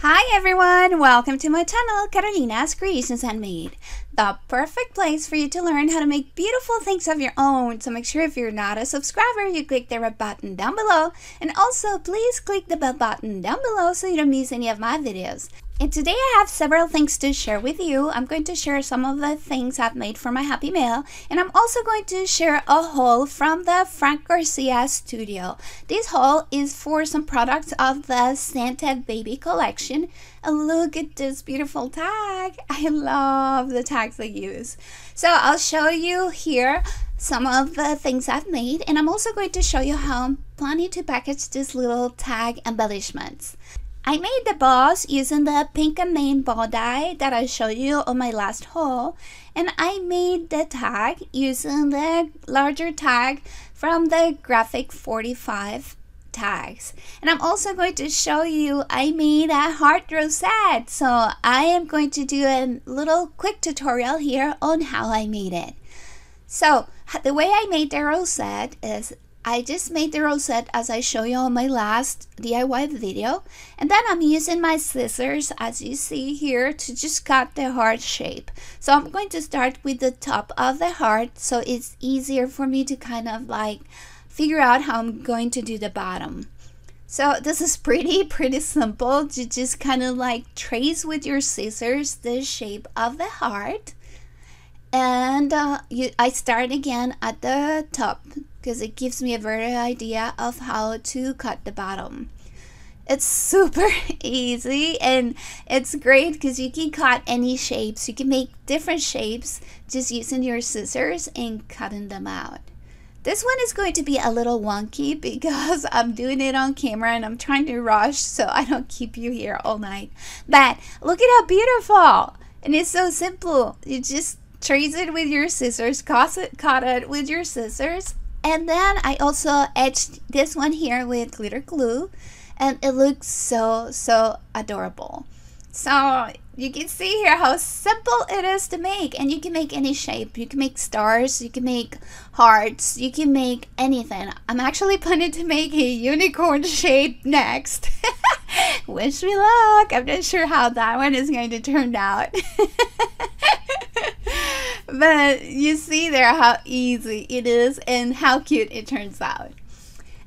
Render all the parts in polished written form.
Hi everyone! Welcome to my channel, Carolina's Creations-handmade. The perfect place for you to learn how to make beautiful things of your own. So make sure if you're not a subscriber, you click the red button down below. And also please click the bell button down below so you don't miss any of my videos. And today I have several things to share with you. I'm going to share some of the things I've made for my Happy Mail. And I'm also going to share a haul from the Garcia studio. This haul is for some products of the Santa Baby collection. And look at this beautiful tag. I love the tags they use. So I'll show you here some of the things I've made. And I'm also going to show you how I'm planning to package these little tag embellishments. I made the bows using the pink and name bow die that I showed you on my last haul, and I made the tag using the larger tag from the Graphic 45 tags. And I'm also going to show you I made a heart rosette, so I am going to do a little quick tutorial here on how I made it. So the way I made the rosette is I just made the rosette as I show you on my last DIY video, and then I'm using my scissors as you see here to just cut the heart shape. So I'm going to start with the top of the heart so it's easier for me to kind of like figure out how I'm going to do the bottom. So this is pretty simple. You just kind of like trace with your scissors the shape of the heart, and I start again at the top because it gives me a better idea of how to cut the bottom. It's super easy and it's great because you can cut any shapes. You can make different shapes just using your scissors and cutting them out. This one is going to be a little wonky because I'm doing it on camera and I'm trying to rush so I don't keep you here all night. But look at how beautiful! And it's so simple. You just trace it with your scissors, cut it with your scissors. And then I also etched this one here with glitter glue, and it looks so adorable. So you can see here how simple it is to make, and you can make any shape. You can make stars, you can make hearts, you can make anything. I'm actually planning to make a unicorn shape next. Wish me luck. I'm not sure how that one is going to turn out. But you see there how easy it is and how cute it turns out.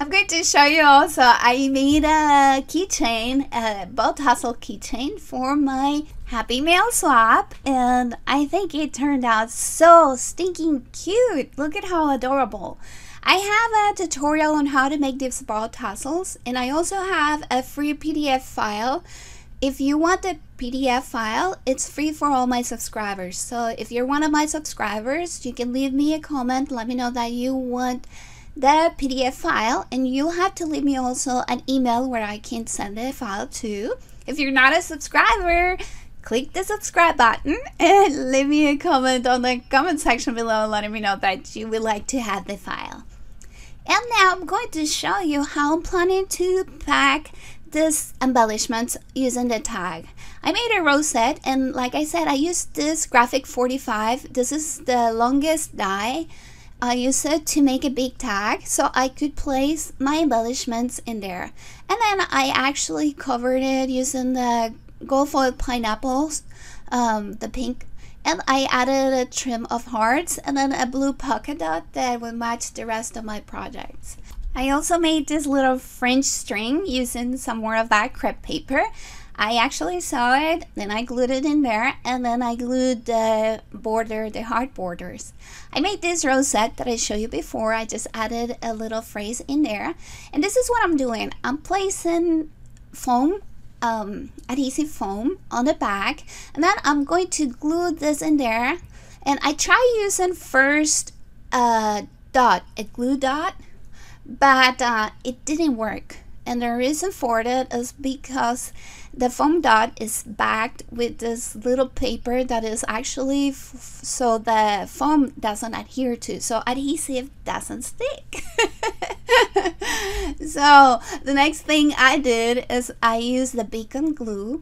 I'm going to show you also I made a keychain, a bow tassel keychain for my Happy Mail swap, and I think it turned out so stinking cute. Look at how adorable. I have a tutorial on how to make these bow tassels, and I also have a free PDF file. If you want the PDF file, it's free for all my subscribers. So if you're one of my subscribers, you can leave me a comment, let me know that you want the PDF file, and you'll have to leave me also an email where I can send the file to. If you're not a subscriber, click the subscribe button and leave me a comment on the comment section below letting me know that you would like to have the file. And now I'm going to show you how I'm planning to pack this embellishments using the tag. I made a rosette, and like I said, I used this Graphic 45. This is the longest die. I used it to make a big tag so I could place my embellishments in there. And then I actually covered it using the gold foil pineapples, the pink, and I added a trim of hearts and then a blue polka dot that would match the rest of my projects. I also made this little French string using some more of that crepe paper. I actually saw it, then I glued it in there, and then I glued the border, the heart borders. I made this rosette that I showed you before. I just added a little phrase in there. And this is what I'm doing. I'm placing foam, adhesive foam on the back, and then I'm going to glue this in there. And I try using first a glue dot, but it didn't work, and the reason for that is because the foam dot is backed with this little paper that is actually so the foam doesn't adhere to, so adhesive doesn't stick. So the next thing I did is I used the beacon glue.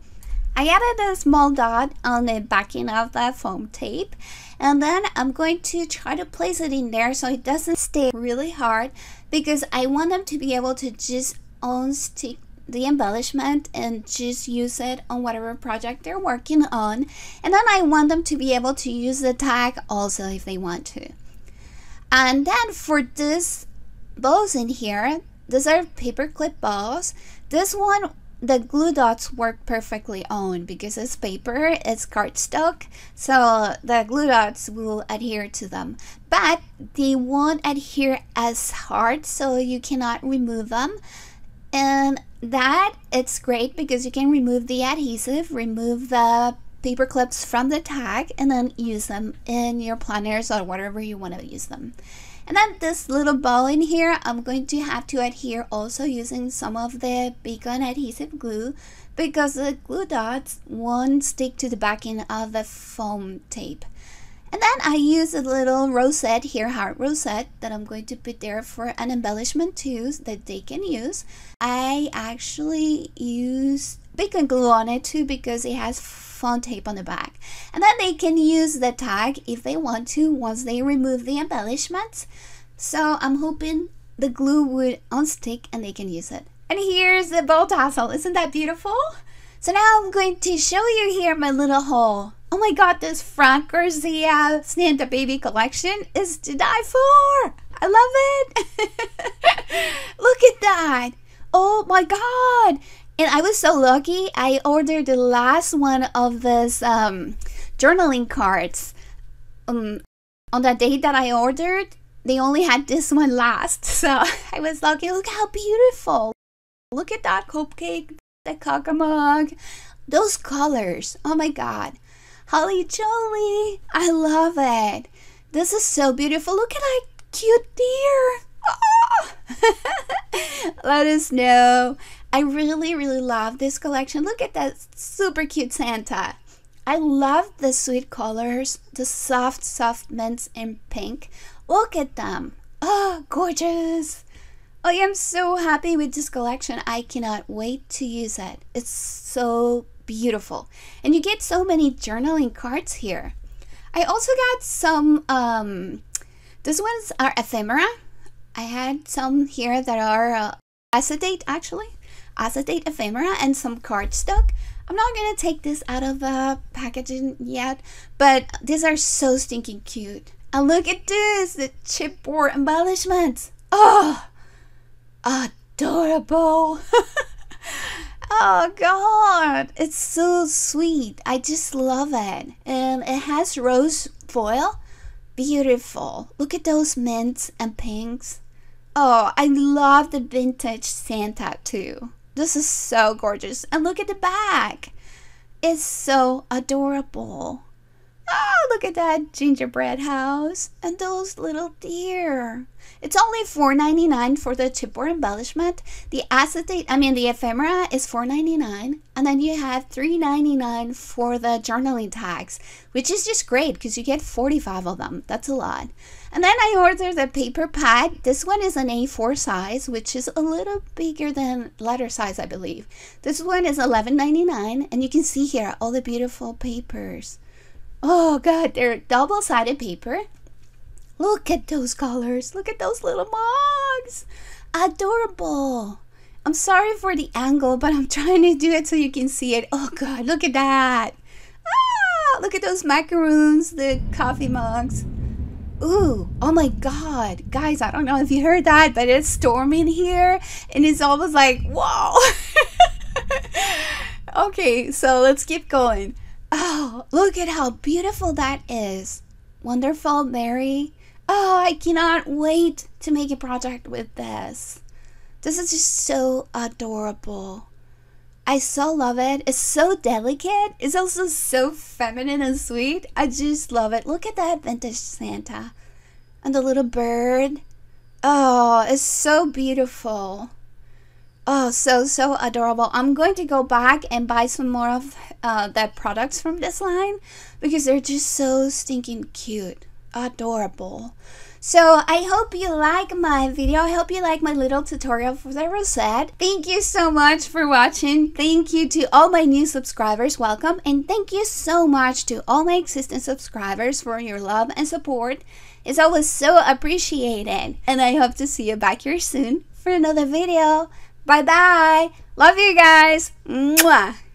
I added a small dot on the backing of the foam tape, and then I'm going to try to place it in there so it doesn't stay really hard, because I want them to be able to just on stick the embellishment and just use it on whatever project they're working on. And then I want them to be able to use the tag also if they want to. And then for this bows in here, these are paper clip bows. This one, the glue dots work perfectly on because it's paper, it's cardstock, so the glue dots will adhere to them, but they won't adhere as hard, so you cannot remove them. And that it's great because you can remove the adhesive, remove the paper clips from the tag, and then use them in your planners or whatever you want to use them. And then this little bow in here, I'm going to have to adhere also using some of the bacon adhesive glue because the glue dots won't stick to the backing of the foam tape. And then I use a little rosette here, heart rosette, that I'm going to put there for an embellishment too that they can use. I actually use bacon glue on it too because it has foam tape on the back. And then they can use the tag if they want to once they remove the embellishments. So I'm hoping the glue would unstick and they can use it. And here's the bow tassel. Isn't that beautiful? So now I'm going to show you here my little haul. Oh my god, this Frank Garcia Santa Baby collection is to die for. I love it. Look at that. Oh my god. And I was so lucky. I ordered the last one of this journaling cards. On the date that I ordered, they only had this one last. So I was lucky. Look how beautiful. Look at that cupcake, the cocoa mug. Those colors. Oh my god. Holly Jolly. I love it. This is so beautiful. Look at that cute deer. Oh. Let us know. I really love this collection. Look at that super cute Santa. I love the sweet colors, the soft mints in pink. Look at them. Oh, gorgeous. I am so happy with this collection. I cannot wait to use it. It's so beautiful. And you get so many journaling cards here. I also got some, these ones are ephemera. I had some here that are acetate actually. Acetate ephemera and some cardstock. I'm not gonna take this out of the packaging yet, but these are so stinking cute. And look at this, the chipboard embellishments. Oh, adorable. Oh god, it's so sweet. I just love it. And it has rose foil. Beautiful. Look at those mints and pinks. Oh, I love the vintage Santa too. This is so gorgeous. And look at the back. It's so adorable. Oh, look at that gingerbread house. And those little deer. It's only $4.99 for the chipboard embellishment. The ephemera is $4.99. And then you have $3.99 for the journaling tags, which is just great because you get 45 of them. That's a lot. And then I ordered the paper pad. This one is an A4 size, which is a little bigger than letter size, I believe. This one is $11.99, and you can see here all the beautiful papers. Oh god, they're double-sided paper. Look at those colors. Look at those little mugs. Adorable. I'm sorry for the angle, but I'm trying to do it so you can see it. Oh god, look at that. Ah, look at those macaroons, the coffee mugs. Ooh, oh my god. Guys, I don't know if you heard that, but it's storming here and it's almost like, whoa. Okay, so let's keep going. Oh, look at how beautiful that is. Wonderful Mary. Oh, I cannot wait to make a project with this. This is just so adorable. I so love it. It's so delicate. It's also so feminine and sweet. I just love it. Look at that vintage Santa. And the little bird. Oh, it's so beautiful. Oh, so adorable. I'm going to go back and buy some more of the products from this line because they're just so stinking cute. Adorable. So I hope you like my video. I hope you like my little tutorial for the rosette. Thank you so much for watching. Thank you to all my new subscribers. Welcome. And thank you so much to all my existing subscribers for your love and support. It's always so appreciated. And I hope to see you back here soon for another video. Bye-bye. Love you guys. Mwah.